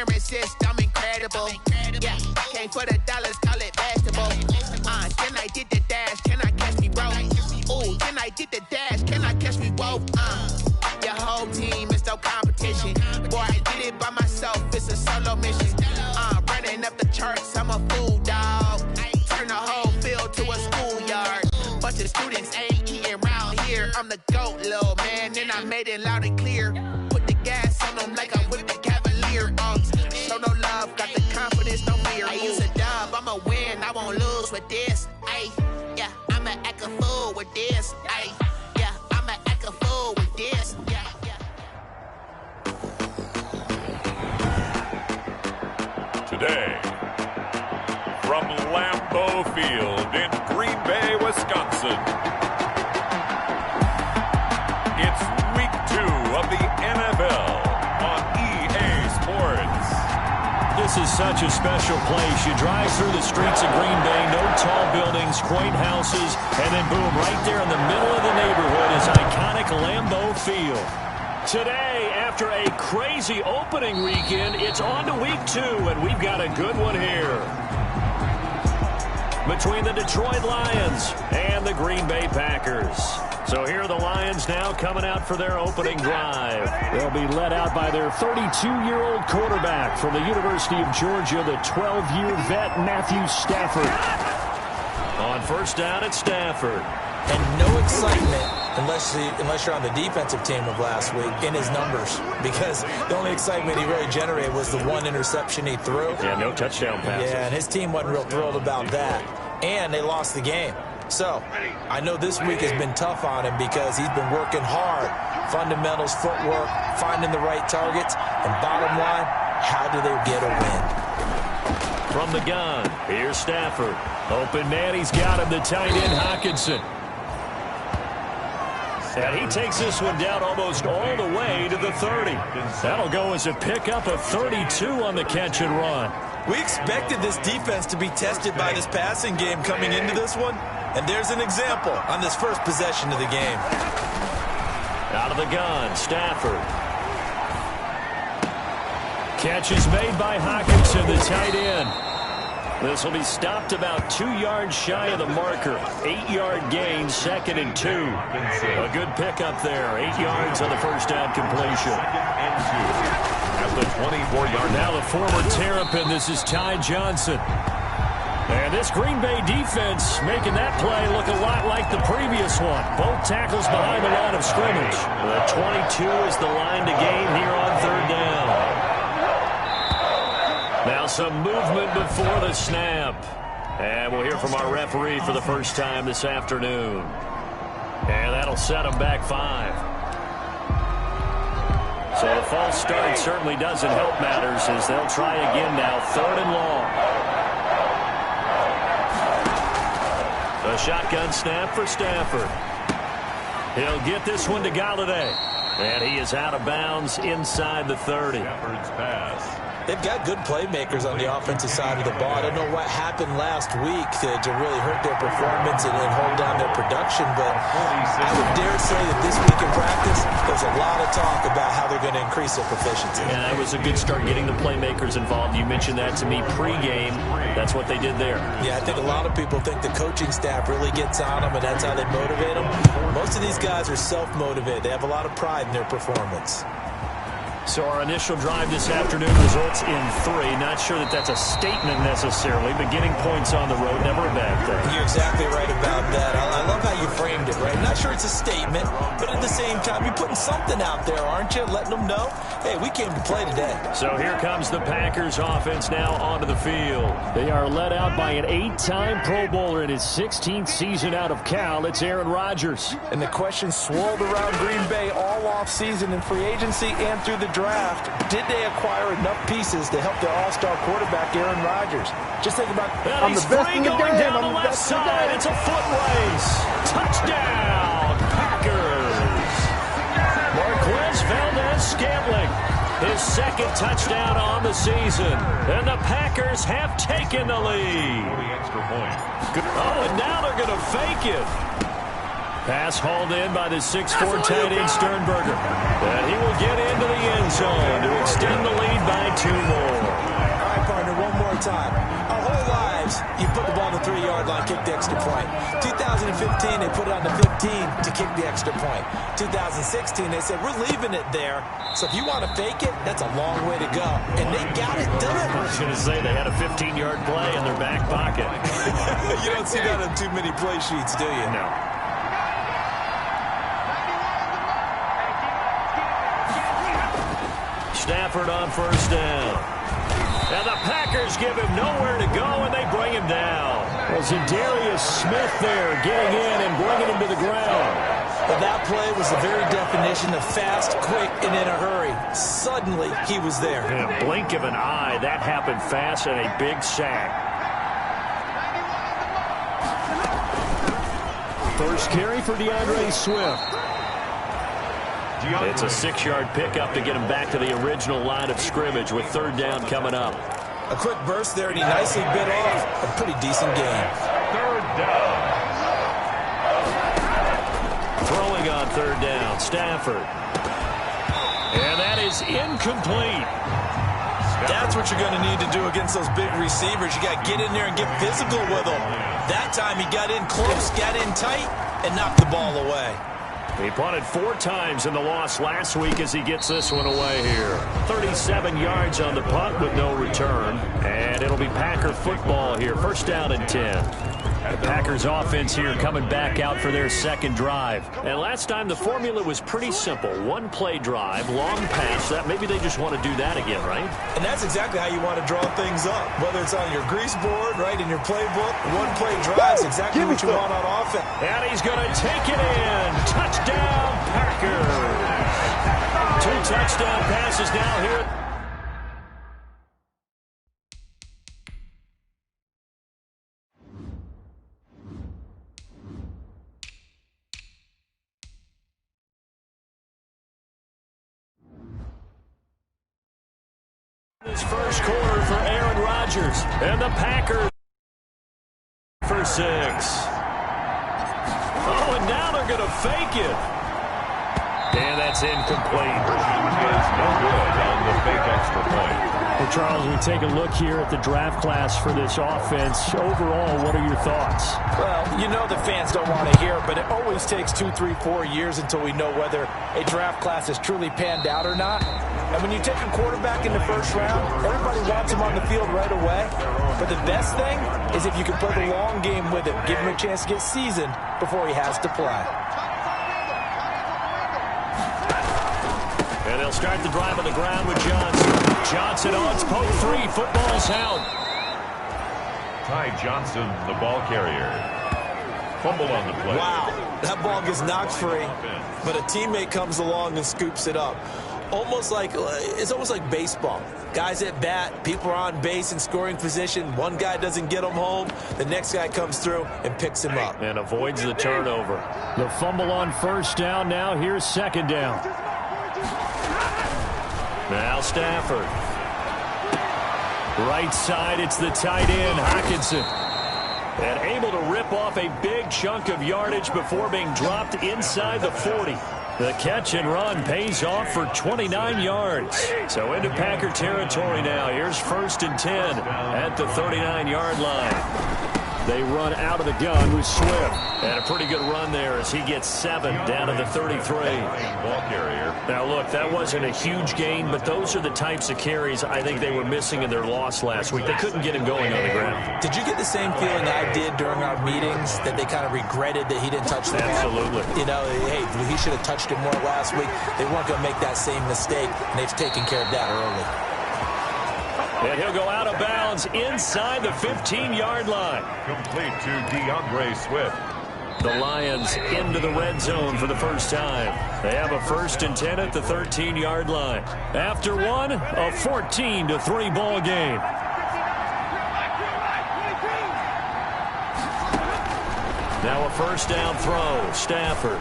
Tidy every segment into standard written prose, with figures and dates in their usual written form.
Resist, I'm incredible. Yeah, came for the dollars, call it basketball. Then I did the dash, can I catch me, bro? Ooh, then I did the dash, can I catch me, whoa? Your whole team is no competition. Boy, I did it by myself, it's a solo mission. Running up the charts, I'm a fool, dog. Turn the whole field to a schoolyard. Bunch of students ain't eating round here. I'm the GOAT, little man, and I made it loud and clear. Put the gas on them like I'm with the Cavalier. Show no love, got the confidence, no fear. I use a dub, I'ma win, I won't lose with this. Ay, yeah, I'ma act a fool with this. Ay, yeah, I'ma act a fool with this. Yeah, yeah. Today, from Lambeau Field in Green Bay, Wisconsin, it's week 2 of the NFL on EA Sports. This is such a special place. You drive through the streets of Green Bay, no tall buildings, quaint houses, and then boom, right there in the middle of the neighborhood is iconic Lambeau Field. Today, after a crazy opening weekend, it's on to week 2, and we've got a good one here. Between the Detroit Lions and the Green Bay Packers. So here are the Lions now coming out for their opening drive. They'll be led out by their 32-year-old quarterback from the University of Georgia, the 12-year vet Matthew Stafford. On first down, it's Stafford. And no excitement unless you're on the defensive team of last week in his numbers, because the only excitement he really generated was the one interception he threw. Yeah, no touchdown passes. Yeah, and his team wasn't real thrilled about that. And they lost the game. So, I know this week has been tough on him because he's been working hard. Fundamentals, footwork, finding the right targets, and bottom line, how do they get a win? From the gun, here's Stafford. Open man, he's got him, the tight end Hockenson. And he takes this one down almost all the way to the 30. That'll go as a pickup of 32 on the catch and run. We expected this defense to be tested by this passing game coming into this one. And there's an example on this first possession of the game. Out of the gun, Stafford. Catch is made by Hockenson, the tight end. This will be stopped about 2 yards shy of the marker. 8-yard gain, 2nd and 2. A good pickup there. 8 yards on the first down completion. At the 24-yard. Now the former Terrapin, this is Ty Johnson. And this Green Bay defense making that play look a lot like the previous one. Both tackles behind the line of scrimmage. The 22 is the line to gain here on third down. Now some movement before the snap. And we'll hear from our referee for the first time this afternoon. And that'll set them back 5. So the false start certainly doesn't help matters as they'll try again now. 3rd and long. A shotgun snap for Stafford. He'll get this one to Galladay. And he is out of bounds inside the 30. Stafford's pass. They've got good playmakers on the offensive side of the ball. I don't know what happened last week to really hurt their performance and hold down their production, but I would dare say that this week in practice, there's a lot of talk about how they're going to increase their proficiency. And that was a good start getting the playmakers involved. You mentioned that to me pregame. That's what they did there. Yeah, I think a lot of people think the coaching staff really gets on them, and that's how they motivate them. Most of these guys are self-motivated. They have a lot of pride in their performance. So our initial drive this afternoon results in 3. Not sure that that's a statement necessarily, but getting points on the road, never a bad thing. You're exactly right about that. I love how you framed it, right? Not sure it's a statement, but at the same time, you're putting something out there, aren't you? Letting them know, hey, we came to play today. So here comes the Packers offense now onto the field. They are led out by an 8-time Pro Bowler in his 16th season out of Cal. It's Aaron Rodgers. And the question swirled around Green Bay all offseason in free agency and through the draft. Did they acquire enough pieces to help their all-star quarterback Aaron Rodgers? Just think about I'm the best in the game. Down the left side. It's a foot race. Touchdown, Packers. Marquez Valdez-Scantling, his 2nd touchdown on the season. And the Packers have taken the lead. Extra point. Oh, and now they're going to fake it. Pass hauled in by the 6'4" tight end Sternberger. And he will get into the end zone to extend the lead by 2 more. All right, partner, one more time. Our whole lives, you put the ball on the 3-yard line, kick the extra point. 2015, they put it on the 15 to kick the extra point. 2016, they said, we're leaving it there. So if you want to fake it, that's a long way to go. And they got it done. I was going to say they had a 15-yard play in their back pocket. You don't see that on too many play sheets, do you? No. Stafford on first down. And the Packers give him nowhere to go, and they bring him down. Well, Zadarius Smith there getting in and bringing him to the ground. But that play was the very definition of fast, quick, and in a hurry. Suddenly, he was there. In a blink of an eye, that happened fast and a big sack. First carry for DeAndre Swift. It's a 6-yard pickup to get him back to the original line of scrimmage with 3rd down coming up. A quick burst there, and he nicely bit off a pretty decent gain. 3rd down. Throwing on 3rd down, Stafford. And that is incomplete. That's what you're going to need to do against those big receivers. You got to get in there and get physical with them. That time he got in close, got in tight, and knocked the ball away. He punted 4 times in the loss last week as he gets this one away here. 37 yards on the punt with no return. And it'll be Packer football here. 1st down and 10. The Packers offense here coming back out for their 2nd drive. And last time the formula was pretty simple. 1-play drive, long pass. That maybe they just want to do that again, right? And that's exactly how you want to draw things up. Whether it's on your grease board, right, in your playbook, 1-play drive is exactly what you want on offense. And he's going to take it in. Touchdown, Packers. 2 touchdown passes now here. This first quarter for Aaron Rodgers and the Packers for 6. Oh, and now they're going to fake it. And that's incomplete. Is no good on the fake extra point. Well, Charles, we take a look here at the draft class for this offense. Overall, what are your thoughts? Well, you know the fans don't want to hear it, but it always takes 2, 3, 4 years until we know whether a draft class has truly panned out or not. And when you take a quarterback in the 1st round, everybody wants him on the field right away. But the best thing is if you can play the long game with him, give him a chance to get seasoned before he has to play. And they'll start the drive on the ground with Johnson. Johnson on poke 3. Football's out. Ty Johnson, the ball carrier. Fumble on the play. Wow, that ball gets knocked free, but a teammate comes along and scoops it up. It's almost like baseball. Guys at bat, people are on base in scoring position. One guy doesn't get him home. The next guy comes through and picks him up. And avoids the turnover. The fumble on 1st down. Now here's 2nd down. Now Stafford. Right side, it's the tight end, Hockenson. And able to rip off a big chunk of yardage before being dropped inside the 40. The catch and run pays off for 29 yards. So into Packer territory now. Here's 1st and 10 at the 39-yard line. They run out of the gun with Swift. And a pretty good run there as he gets 7 down to the 33. Ball carrier. Now, look, that wasn't a huge gain, but those are the types of carries I think they were missing in their loss last week. They couldn't get him going on the ground. Did you get the same feeling I did during our meetings, that they kind of regretted that he didn't touch the ball? Absolutely. You know, hey, he should have touched it more last week. They weren't going to make that same mistake, and they've taken care of that early. And he'll go out of bounds inside the 15-yard line. Complete to DeAndre Swift. The Lions into the red zone for the first time. They have a 1st and 10 at the 13-yard line. After one, a 14-3 ball game. Now a 1st down throw. Stafford.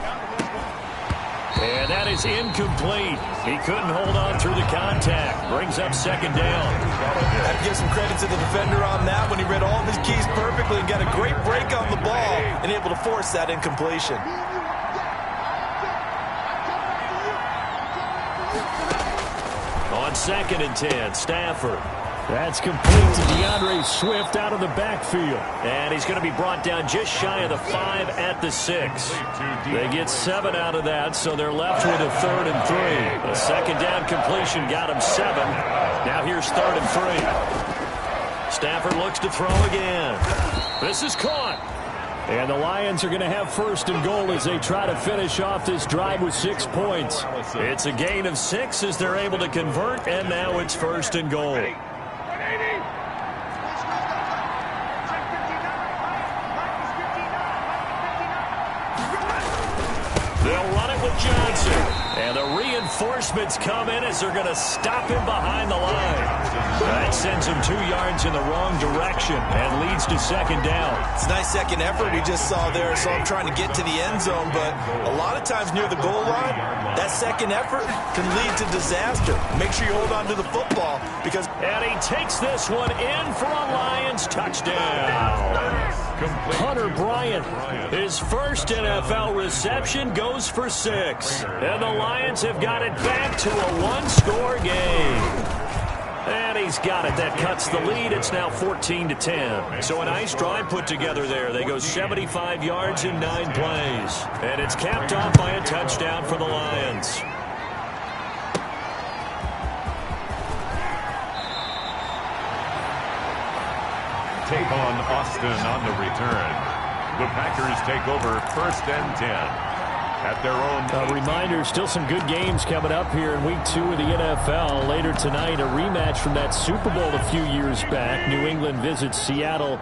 And that is incomplete. He couldn't hold on through the contact. Brings up 2nd down. I give some credit to the defender on that when he read all of his keys perfectly and got a great break on the ball and able to force that incompletion. 2nd and 10. Stafford. That's complete to DeAndre Swift out of the backfield. And he's going to be brought down just shy of the 5 at the 6. They get 7 out of that, so they're left with a 3rd and 3. A 2nd down completion got him 7. Now here's 3rd and 3. Stafford looks to throw again. This is caught. And the Lions are going to have 1st and goal as they try to finish off this drive with 6 points. It's a gain of 6 as they're able to convert, and now it's 1st and goal. They'll run it with Johnson. And the reinforcements come in as they're going to stop him behind the line. That sends him 2 yards in the wrong direction and leads to 2nd down. It's a nice second effort we just saw there. So I'm trying to get to the end zone, but a lot of times near the goal line, that second effort can lead to disaster. Make sure you hold on to the football because... And he takes this one in for a Lions touchdown. Hunter Bryant, his first NFL reception, goes for 6. And the Lions have got it back to a 1-score game. And he's got it. That cuts the lead. It's now 14-10. So a nice drive put together there. They go 75 yards in 9 plays. And it's capped off by a touchdown for the Lions. Take on Austin on the return. The Packers take over 1st and 10 at their own. A reminder, still some good games coming up here in week 2 of the NFL. Later tonight, a rematch from that Super Bowl a few years back. New England visits Seattle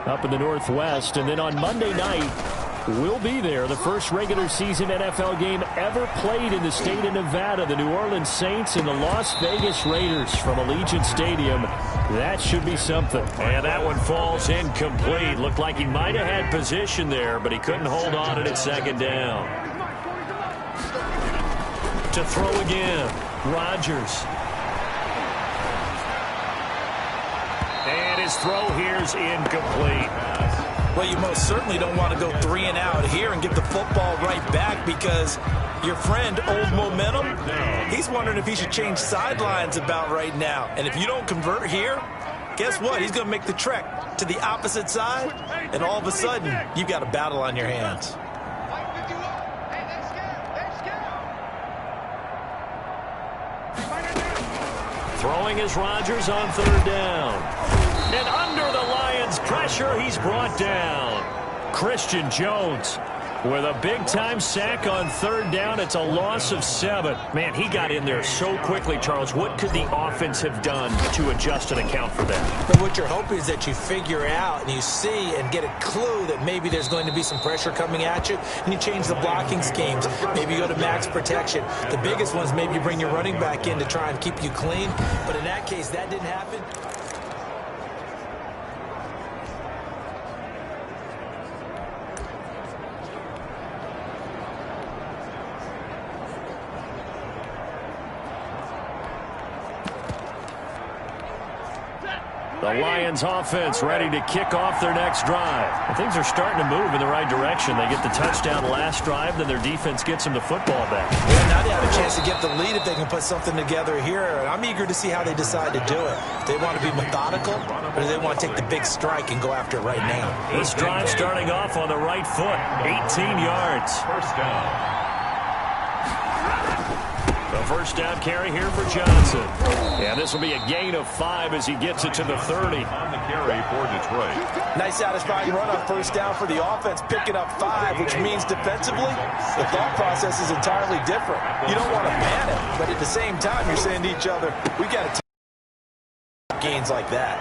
up in the Northwest. And then on Monday night, we'll be there. The first regular season NFL game ever played in the state of Nevada. The New Orleans Saints and the Las Vegas Raiders from Allegiant Stadium. That should be something. And that one falls incomplete. Looked like he might have had position there, but he couldn't hold on at 2nd down. To throw again, Rodgers. And his throw here's incomplete. Well, you most certainly don't want to go 3 and out here and get the football right back because your friend, Old Momentum, he's wondering if he should change sidelines about right now. And if you don't convert here, guess what? He's going to make the trek to the opposite side, and all of a sudden, you've got a battle on your hands. Throwing is Rodgers on 3rd down. And under the Lions' pressure, he's brought down. Christian Jones with a big-time sack on 3rd down. It's a loss of 7. Man, he got in there so quickly, Charles. What could the offense have done to adjust and account for that? But what you're hoping is that you figure out and you see and get a clue that maybe there's going to be some pressure coming at you, and you change the blocking schemes. Maybe you go to max protection. The biggest ones, maybe you bring your running back in to try and keep you clean. But in that case, that didn't happen. The Lions offense ready to kick off their next drive. And things are starting to move in the right direction. They get the touchdown last drive, then their defense gets them the football back. Yeah, now they have a chance to get the lead if they can put something together here. And I'm eager to see how they decide to do it. Do they want to be methodical, or do they want to take the big strike and go after it right now? This drive starting off on the right foot, 18 yards. 1st down. The 1st down carry here for Johnson. Yeah, this will be a gain of 5 as he gets it to the 30. On the carry for Detroit. Nice satisfying run on 1st down for the offense, picking up 5, which means defensively, the thought process is entirely different. You don't want to panic, but at the same time, you're saying to each other, we got to take gains like that.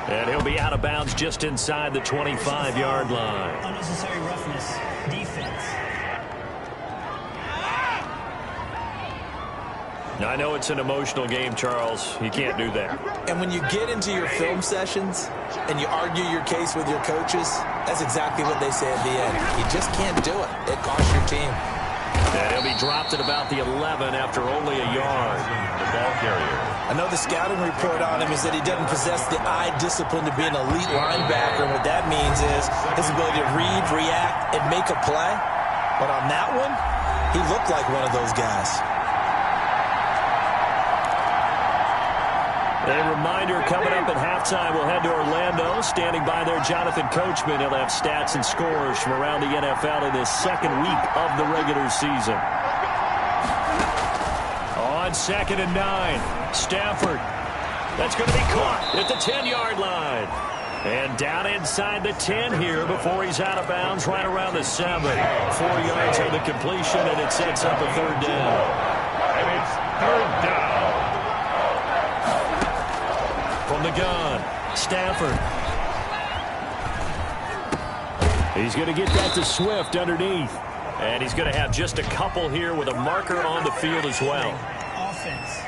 And he'll be out of bounds just inside the 25-yard line. Unnecessary roughness. Defense. I know it's an emotional game, Charles. You can't do that. And when you get into your film sessions and you argue your case with your coaches, that's exactly what they say at the end. You just can't do it. It costs your team. And he'll be dropped at about the 11 after only a yard. The ball carrier. I know the scouting report on him is that he doesn't possess the eye discipline to be an elite linebacker. And what that means is his ability to read, react, and make a play. But on that one, he looked like one of those guys. A reminder coming up at halftime, we'll head to Orlando. Standing by there, Jonathan Coachman. He'll have stats and scores from around the NFL in this second week of the regular season. On 2nd and 9, Stafford. That's going to be caught at the 10-yard line. And down inside the 10 here before he's out of bounds right around the 7. 4 yards on the completion, and it sets up a 3rd down. And it's 3rd down. From the gun, Stafford. He's going to get that to Swift underneath. And he's going to have just a couple here with a marker on the field as well. Offense.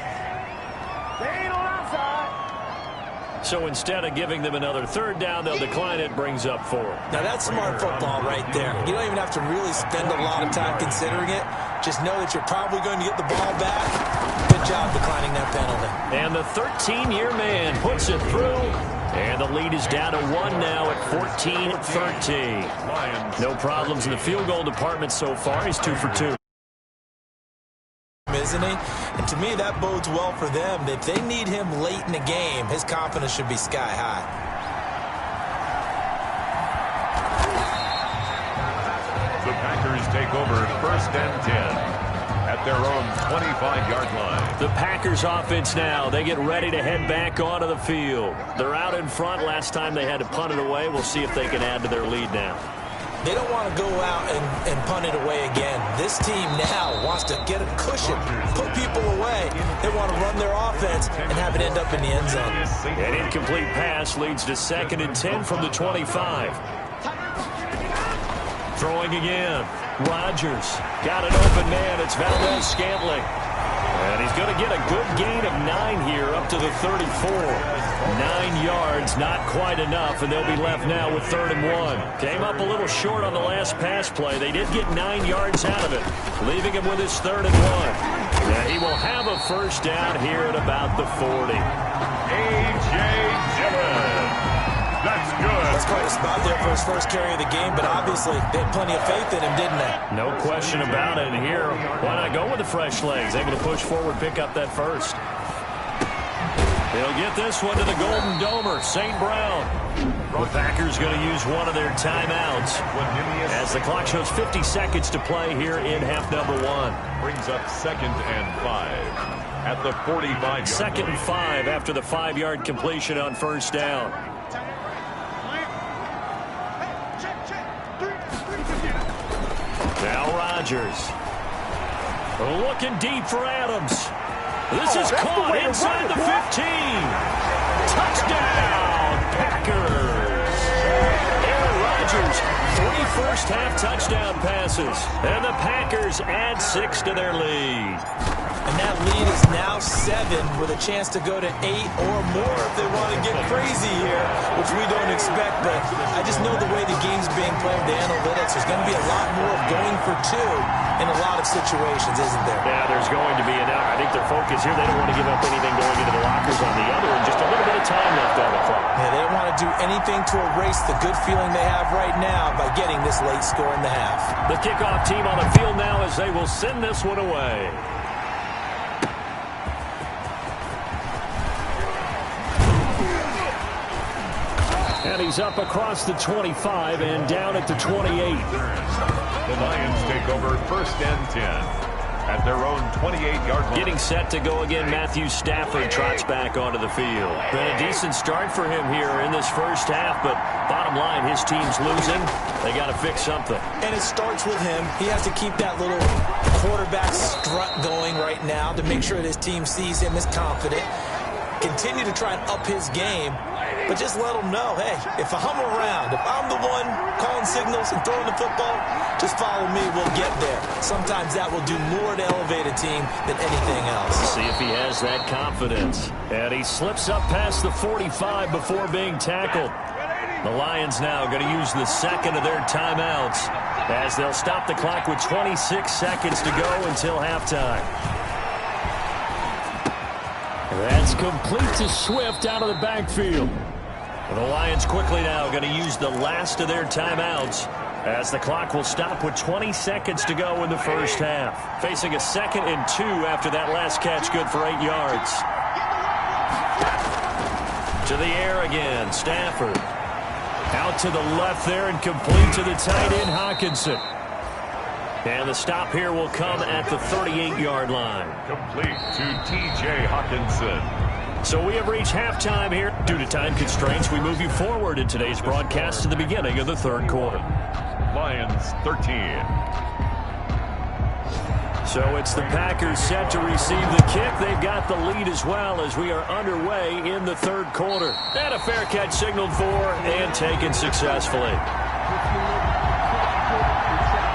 So instead of giving them another 3rd down, they'll decline it, brings up 4. Now that's smart football right there. You don't even have to really spend a lot of time considering it. Just know that you're probably going to get the ball back. Good job declining that penalty. And the 13-year man puts it through. And the lead is down to 1 now at 14-13. No problems in the field goal department so far. He's 2 for 2. Isn't he? And to me, that bodes well for them. If they need him late in the game, his confidence should be sky high. The Packers take over 1st and 10 at their own 25-yard line. The Packers offense now. They get ready to head back onto the field. They're out in front. Last time they had to punt it away. We'll see if they can add to their lead now. They don't want to go out and punt it away again. This team now wants to get a cushion, put people away. They want to run their offense and have it end up in the end zone. An incomplete pass leads to 2nd and 10 from the 25. Throwing again. Rodgers got an open man. It's Valdez-Scantling. And he's going to get a good gain of 9 here up to the 34. 9 yards, not quite enough, and they'll be left now with 3rd and 1. Came up a little short on the last pass play. They did get 9 yards out of it, leaving him with his 3rd and 1. Now he will have a 1st down here at about the 40. A.J. Dillon. That's good. That's quite a spot there for his first carry of the game, but obviously they had plenty of faith in him, didn't they? No question about it. And here, why not go with the fresh legs? Able to push forward, pick up that 1st. They'll get this one to the Golden Domer, St. Brown. The Packers going to use one of their timeouts as the clock shows 50 seconds to play here in half number 1. Brings up 2nd and 5 at the 45-yard 2nd and 5 after the 5-yard completion on 1st down. Now Rodgers. Looking deep for Adams. This is caught inside the 15. Touchdown, Packers. Aaron Rodgers, 3 first-half touchdown passes. And the Packers add 6 to their lead. And that lead is now 7 with a chance to go to 8 or more if they want to get crazy here, which we don't expect. But I just know the way the game's being played, the analytics, there's going to be a lot more of going for 2 in a lot of situations, isn't there? Yeah, there's going to be. And I think their focus here, they don't want to give up anything going into the lockers on the other, and just a little bit of time left on the clock. Yeah, they don't want to do anything to erase the good feeling they have right now by getting this late score in the half. The kickoff team on the field now as they will send this one away. And he's up across the 25 and down at the 28. The Lions take over 1st and 10 at their own 28-yard line. Getting set to go again, Matthew Stafford trots back onto the field. Been a decent start for him here in this first half, but bottom line, his team's losing. They got to fix something. And it starts with him. He has to keep that little quarterback strut going right now to make sure that his team sees him as confident. Continue to try and up his game, but just let him know, hey, if I'm around, if I'm the one calling signals and throwing the football, just follow me, we'll get there. Sometimes that will do more to elevate a team than anything else. See if he has that confidence. And he slips up past the 45 before being tackled. The Lions now going to use the 2nd of their timeouts as they'll stop the clock with 26 seconds to go until halftime. That's complete to Swift out of the backfield. And the Lions quickly now going to use the last of their timeouts as the clock will stop with 20 seconds to go in the first half. Facing a 2nd and 2 after that last catch, good for 8 yards. To the air again, Stafford. Out to the left there and complete to the tight end, Hockenson. And the stop here will come at the 38-yard line. Complete to T.J. Hockenson. So we have reached halftime here. Due to time constraints, we move you forward in today's broadcast to the beginning of the third quarter. Lions 13. So it's the Packers set to receive the kick. They've got the lead as well as we are underway in the third quarter. And a fair catch signaled for and taken successfully.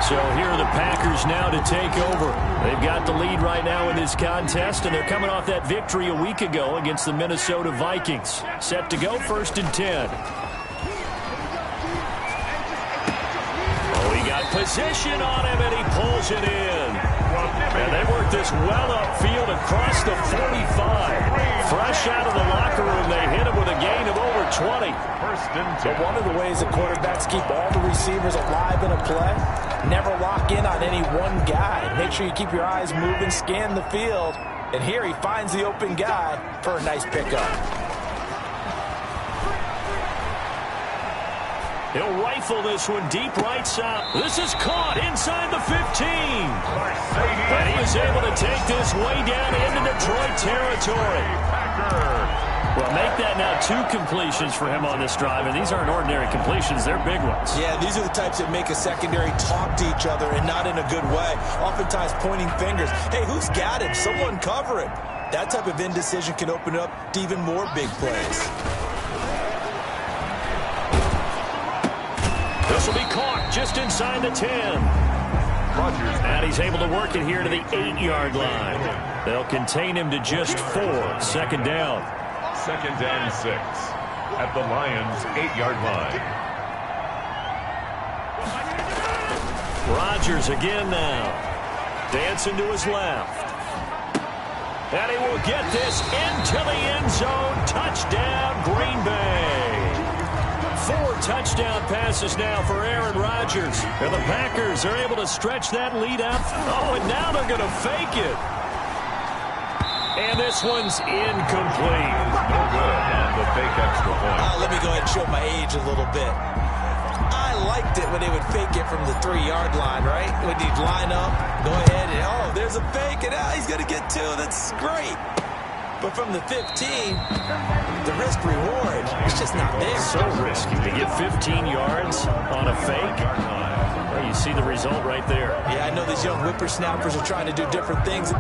So here are the Packers now to take over. They've got the lead right now in this contest, and they're coming off that victory a week ago against the Minnesota Vikings. Set to go, 1st and 10. Oh, he got position on him, and he pulls it in. And they work this well upfield across the 45. Fresh out of the locker room, they hit him with a gain of over 20. 1st and 10. But one of the ways the quarterbacks keep all the receivers alive in a play, never lock in on any one guy. Make sure you keep your eyes moving, scan the field. And here he finds the open guy for a nice pickup. He'll rifle this one deep right side. This is caught inside the 15. And he is able to take this way down into Detroit territory. Well, make that now 2 completions for him on this drive, and these aren't ordinary completions. They're big ones. Yeah, these are the types that make a secondary talk to each other and not in a good way. Oftentimes pointing fingers. Hey, who's got him? Someone cover him. That type of indecision can open up to even more big plays. This will be caught just inside the 10. And he's able to work it here to the 8-yard line. They'll contain him to just 4. 2nd down. 2nd and 6 at the Lions' 8-yard line. Rodgers again now. Dancing to his left. And he will get this into the end zone. Touchdown, Green Bay. 4 touchdown passes now for Aaron Rodgers. And the Packers are able to stretch that lead out. Oh, and now they're going to fake it. And this one's incomplete. No good on the fake extra point. Let me go ahead and show my age a little bit. I liked it when they would fake it from the 3-yard line, right? When you'd line up, go ahead, and oh, there's a fake, and he's going to get 2. That's great. But from the 15, the risk-reward is just not there. So risky to get 15 yards on a fake. Well, you see the result right there. Yeah, I know these young whippersnappers are trying to do different things in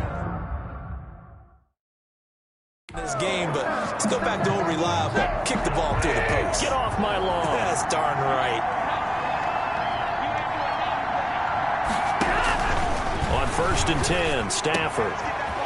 this game, but let's go back to old reliable. Kick the ball through the post. Get off my lawn. That's darn right. On 1st and 10, Stafford.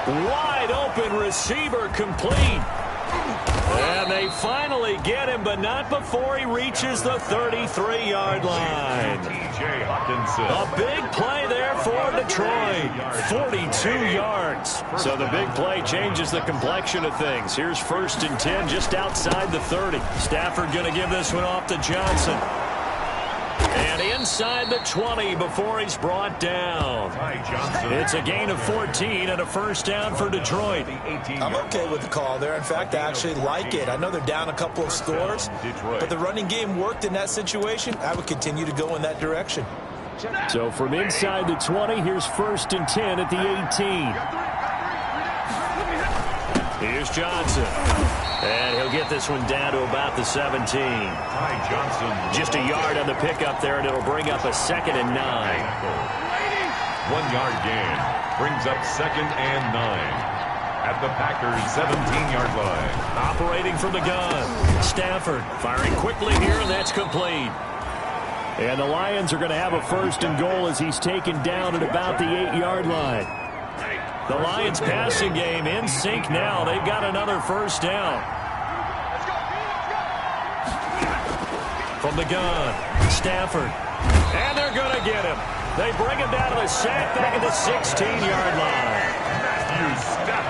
Wide open receiver complete. And they finally get him, but not before he reaches the 33-yard line. T.J. Hockenson. A big play there for Detroit. 42 yards. So the big play changes the complexion of things. Here's 1st and 10 just outside the 30. Stafford going to give this one off to Johnson. And inside the 20 before he's brought down. It's a gain of 14 and a 1st down for Detroit. I'm okay with the call there. In fact, I actually like it. I know they're down a couple of scores, but the running game worked in that situation. I would continue to go in that direction. So from inside the 20, here's 1st and 10 at the 18. Here's Johnson. And he'll get this one down to about the 17. Johnson. Just a yard on the pickup there, and it'll bring up a 2nd and 9. 1-yard gain brings up 2nd and 9 at the Packers' 17-yard line. Operating from the gun. Stafford firing quickly here, and that's complete. And the Lions are going to have a 1st and goal as he's taken down at about the 8-yard line. The Lions passing game in sync now. They've got another 1st down. From the gun, Stafford. And they're going to get him. They bring him down to the sack back at the 16-yard line.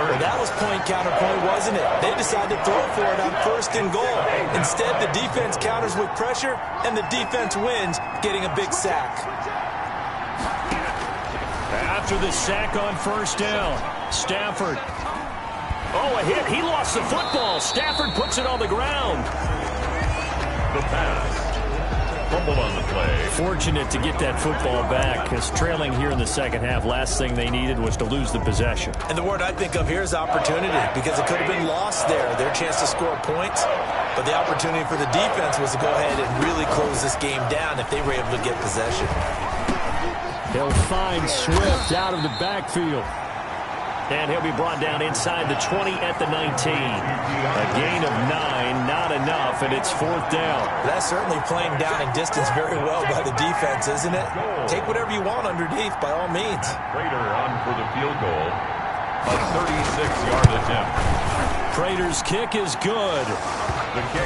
Well, that was point counterpoint, wasn't it? They decided to throw for it on 1st and goal. Instead, the defense counters with pressure, and the defense wins, getting a big sack. After the sack on 1st down, Stafford. Oh, a hit. He lost the football. Stafford puts it on the ground. The pass. Fumble on the play. Fortunate to get that football back, because trailing here in the second half, last thing they needed was to lose the possession. And the word I think of here is opportunity, because it could have been lost there, their chance to score points. But the opportunity for the defense was to go ahead and really close this game down if they were able to get possession. They'll find Swift out of the backfield. And he'll be brought down inside the 20 at the 19. A gain of 9, not enough, and it's fourth down. That's certainly playing down in distance very well by the defense, isn't it? Take whatever you want underneath, by all means. Prater on for the field goal. A 36-yard attempt. Prater's kick is good.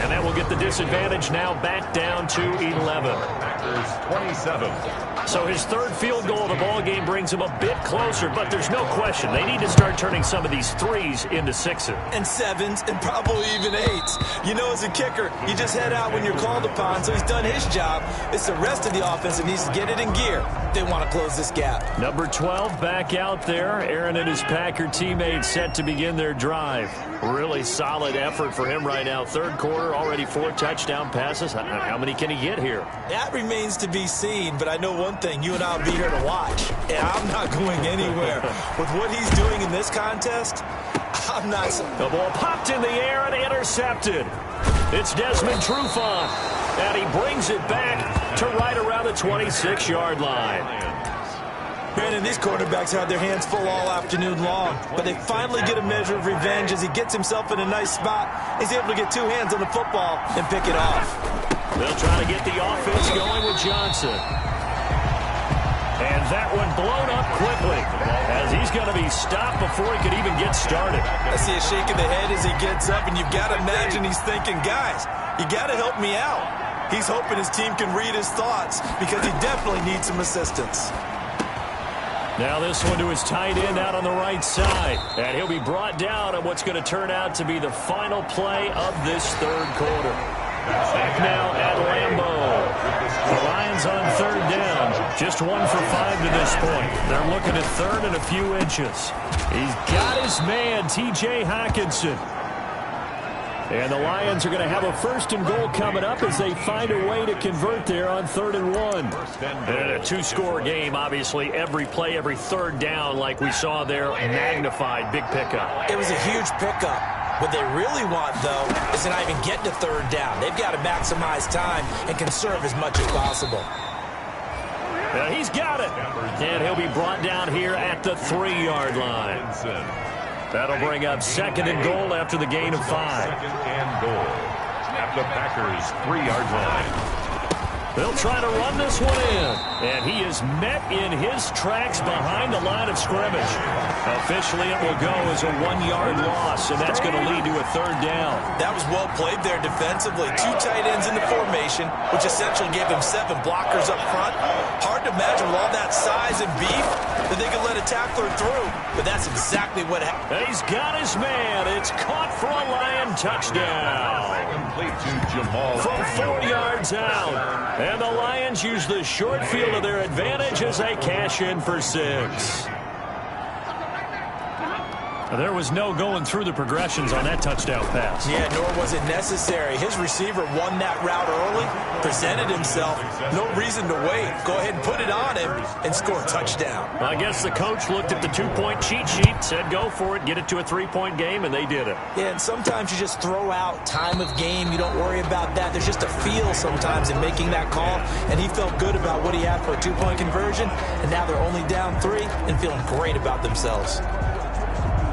And that will get the disadvantage now back down to 11. Packers 27. So his third field goal of the ball game brings him a bit closer, but there's no question they need to start turning some of these threes into sixes. And sevens, and probably even eights. You know, as a kicker, you just head out when you're called upon, so he's done his job. It's the rest of the offense that needs to get it in gear if they want to close this gap. Number 12 back out there. Aaron and his Packer teammates set to begin their drive. Really solid effort for him right now. Third quarter, already 4 touchdown passes. How many can he get here? That remains to be seen, but I know one thing. You and I will be here to watch, and I'm not going anywhere. With what he's doing in this contest, I'm not... The ball popped in the air and intercepted. It's Desmond Trufant, and he brings it back to right around the 26-yard line. Brandon, these quarterbacks had their hands full all afternoon long, but they finally get a measure of revenge as he gets himself in a nice spot. He's able to get 2 hands on the football and pick it off. They'll try to get the offense going with Johnson. And that one blown up quickly as he's going to be stopped before he could even get started. I see a shake of the head as he gets up, and you've got to imagine he's thinking, guys, you got to help me out. He's hoping his team can read his thoughts because he definitely needs some assistance. Now this one to his tight end out on the right side. And he'll be brought down on what's going to turn out to be the final play of this third quarter. Back now at Lambeau. The Lions on third down. Just 1 for 5 to this point. They're looking at third and a few inches. He's got his man, T.J. Hockenson. And the Lions are going to have a first and goal coming up as they find a way to convert there on 3rd and 1. And a 2-score game, obviously. Every play, every third down, like we saw there, magnified. Big pickup. It was a huge pickup. What they really want, though, is to not even get to third down. They've got to maximize time and conserve as much as possible. And he's got it. And he'll be brought down here at the 3-yard line. That'll bring up 2nd and goal after the gain of 5. 2nd and goal at the Packers' 3-yard line. They'll try to run this one in. And he is met in his tracks behind the line of scrimmage. Officially, it will go as a 1-yard loss, and that's going to lead to a 3rd down. That was well played there defensively. 2 tight ends in the formation, which essentially gave him 7 blockers up front. Hard to imagine with all that size and beef that they could let a tackler through, but that's exactly what happened. He's got his man. It's caught for a Lion touchdown. Complete to Jamal. From 4 yards out. And the Lions use the short field to their advantage as they cash in for 6. There was no going through the progressions on that touchdown pass. Yeah, nor was it necessary. His receiver won that route early, presented himself. No reason to wait. Go ahead and put it on him and score a touchdown. I guess the coach looked at the 2-point cheat sheet, said go for it, get it to a 3-point game, and they did it. Yeah, and sometimes you just throw out time of game. You don't worry about that. There's just a feel sometimes in making that call, and he felt good about what he had for a 2-point conversion, and now they're only down 3 and feeling great about themselves.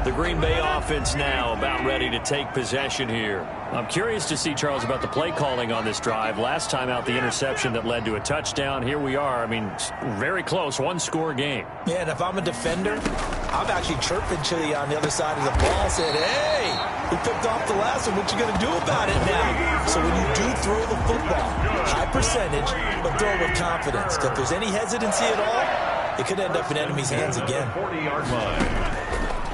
The Green Bay offense now about ready to take possession here. I'm curious to see, Charles, about the play calling on this drive. Last time out, the interception that led to a touchdown. Here we are. I mean, very close, 1-score game. Yeah, and if I'm a defender, I'm actually chirping to you on the other side of the ball, saying, hey, we picked off the last one. What you going to do about it now? So when you do throw the football, high percentage, but throw with confidence. Because if there's any hesitancy at all, it could end up in enemy's hands again. 40-yard line.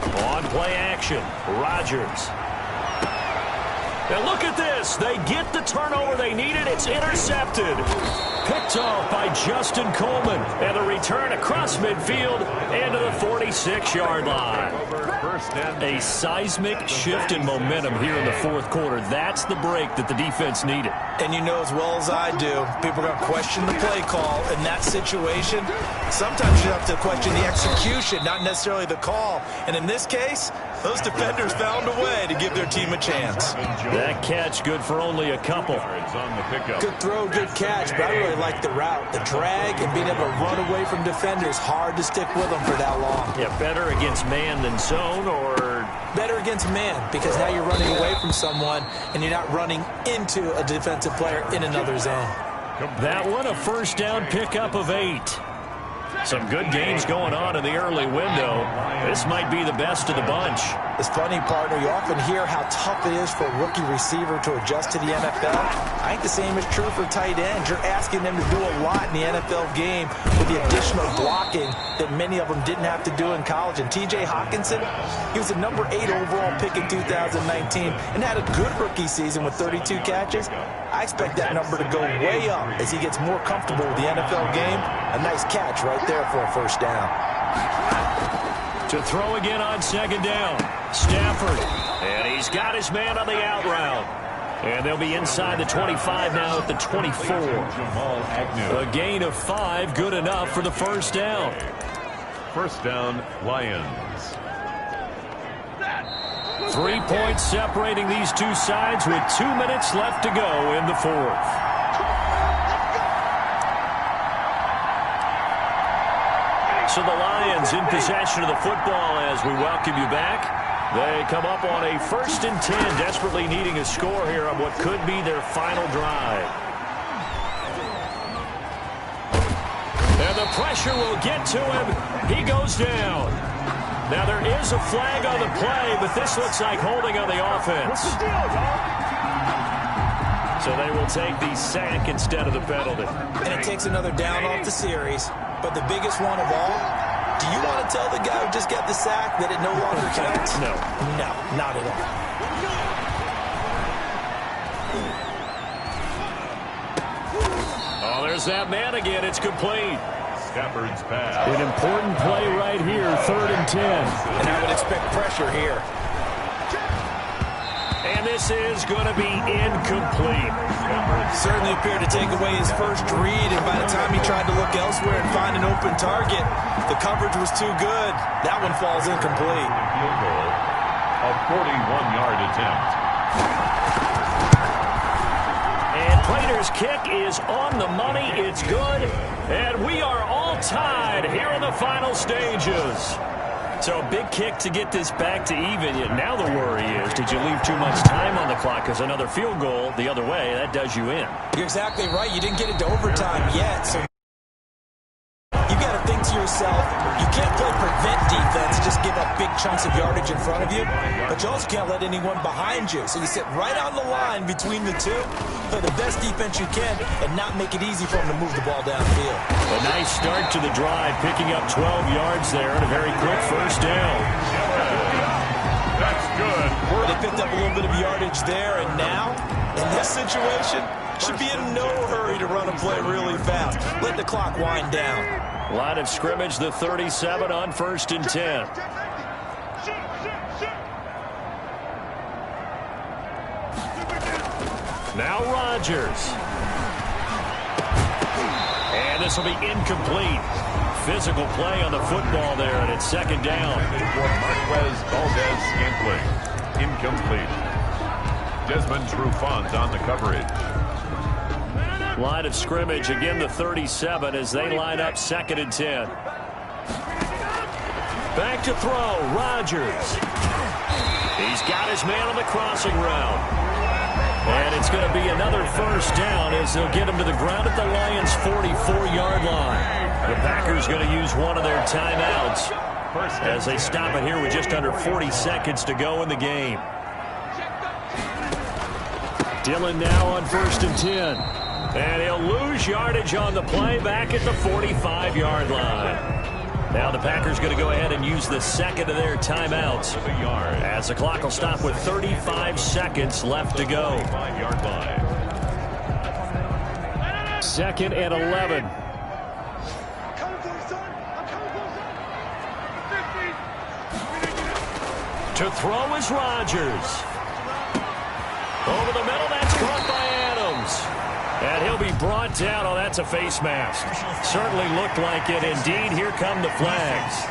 On play action, Rodgers. And look at this. They get the turnover they needed. It's intercepted. Picked off by Justin Coleman. And the return across midfield into the 46-yard line. A seismic shift in momentum here in the fourth quarter. That's the break that the defense needed. And you know as well as I do, people are going to question the play call in that situation. Sometimes you have to question the execution, not necessarily the call. And in this case, those defenders found a way to give their team a chance. That catch good for only a couple. Good throw, good catch, but I really like the route. The drag and being able to run away from defenders, hard to stick with them for that long. Yeah, better against man than zone, or better against man, because now you're running away from someone and you're not running into a defensive player in another zone. That one a first down pickup of 8. Some good games going on in the early window. This might be the best of the bunch. It's funny, partner, you often hear how tough it is for a rookie receiver to adjust to the NFL. I think the same is true for tight ends. You're asking them to do a lot in the NFL game with the additional blocking that many of them didn't have to do in college. And T.J. Hawkinson, he was the number 8 overall pick in 2019 and had a good rookie season with 32 catches. I expect that number to go way up as he gets more comfortable with the NFL game. A nice catch right there for a first down. To throw again on second down. Stafford. And he's got his man on the out route. And they'll be inside the 25 now at the 24. A gain of 5, good enough for the first down. First down, Lions. 3 points separating these two sides with 2 minutes left to go in the fourth. So the Lions in possession of the football as we welcome you back. They come up on a 1st and 10, desperately needing a score here on what could be their final drive. And the pressure will get to him. He goes down. Now there is a flag on the play, but this looks like holding on the offense. So they will take the sack instead of the penalty. And it takes another down off the series. But the biggest one of all, do you want to tell the guy who just got the sack that it no longer counts? No. No, not at all. Oh, there's that man again. It's complete. Stafford's pass. An important play right here, 3rd and 10. And I would expect pressure here. And this is going to be incomplete. Certainly appeared to take away his first read, and by the time he tried to look elsewhere and find an open target, the coverage was too good. That one falls incomplete. Field goal, a 41-yard attempt. And Prater's kick is on the money. It's good. And we are all tied here in the final stages. So a big kick to get this back to even. Yet now the worry is, did you leave too much time on the clock? Because another field goal the other way, that does you in. You're exactly right. You didn't get into overtime yet. So you got to think to yourself, you can't play prevent defense, just give up big chunks of yardage in front of you. But you also can't let anyone behind you. So you sit right on the line between the two, play the best defense you can, and not make it easy for them to move the ball downfield. A nice start to the drive, picking up 12 yards there and a very quick first down. That's good. They picked up a little bit of yardage there, and now, in this situation, should be in no hurry to run a play really fast. Let the clock wind down. Line of scrimmage, the 37 on 1st and 10. Now Rodgers. And this will be incomplete. Physical play on the football there, and it's 2nd down. For Marquez Valdez-Scantling. Incomplete. Desmond Trufant on the coverage. Line of scrimmage, again the 37 as they line up 2nd and 10. Back to throw, Rodgers. He's got his man on the crossing route. And it's going to be another first down as they'll get him to the ground at the Lions' 44-yard line. The Packers going to use one of their timeouts as they stop it here with just under 40 seconds to go in the game. Dillon now on 1st and 10. And he'll lose yardage on the play back at the 45-yard line. Now the Packers going to go ahead and use the second of their timeouts as the clock will stop with 35 seconds left to go. 5-yard line. 2nd and 11. To throw is Rodgers. Over the middle, that's caught by Adams. And he'll be brought down. Oh, that's a face mask. Certainly looked like it. Indeed, here come the flags.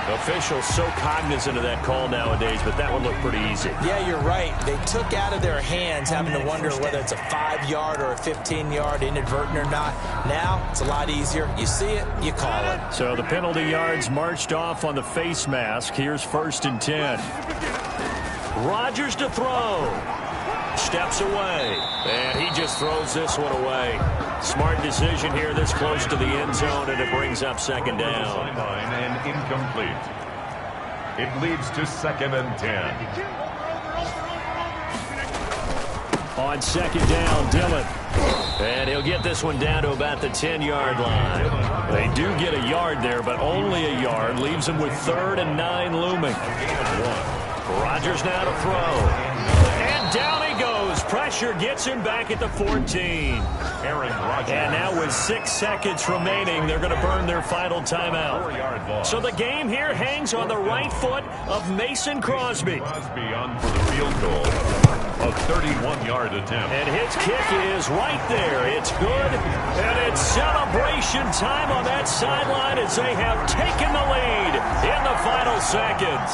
Officials so cognizant of that call nowadays, but that one looked pretty easy. Yeah, you're right. They took out of their hands having to wonder whether it's a 5-yard or a 15-yard inadvertent or not. Now, it's a lot easier. You see it, you call it. So the penalty yards marched off on the face mask. Here's 1st and 10. Rodgers to throw. Steps away. And he just throws this one away. Smart decision here this close to the end zone, and it brings up 2nd down. Sideline and incomplete. It leads to 2nd and 10. On 2nd down, Dillon. And he'll get this one down to about the 10-yard line. They do get a yard there, but only a yard. Leaves them with 3rd and 9 looming. Rodgers now to throw. And down he goes. Pressure gets him back at the 14. And now with 6 seconds remaining, they're going to burn their final timeout. So the game here hangs on the right foot of Mason Crosby. Crosby on for the field goal. A 31-yard attempt. And his kick is right there. It's good. And it's celebration time on that sideline as they have taken the lead in the final seconds.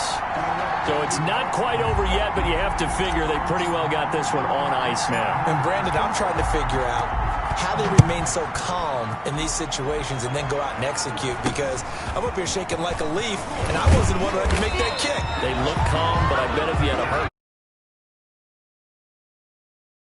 So it's not quite over yet, but you have to figure they pretty well got this one on ice now. And Brandon, I'm trying to figure out how they remain so calm in these situations and then go out and execute, because I'm up here shaking like a leaf, and I wasn't the one who had to make that kick. They look calm, but I bet if you had a hurt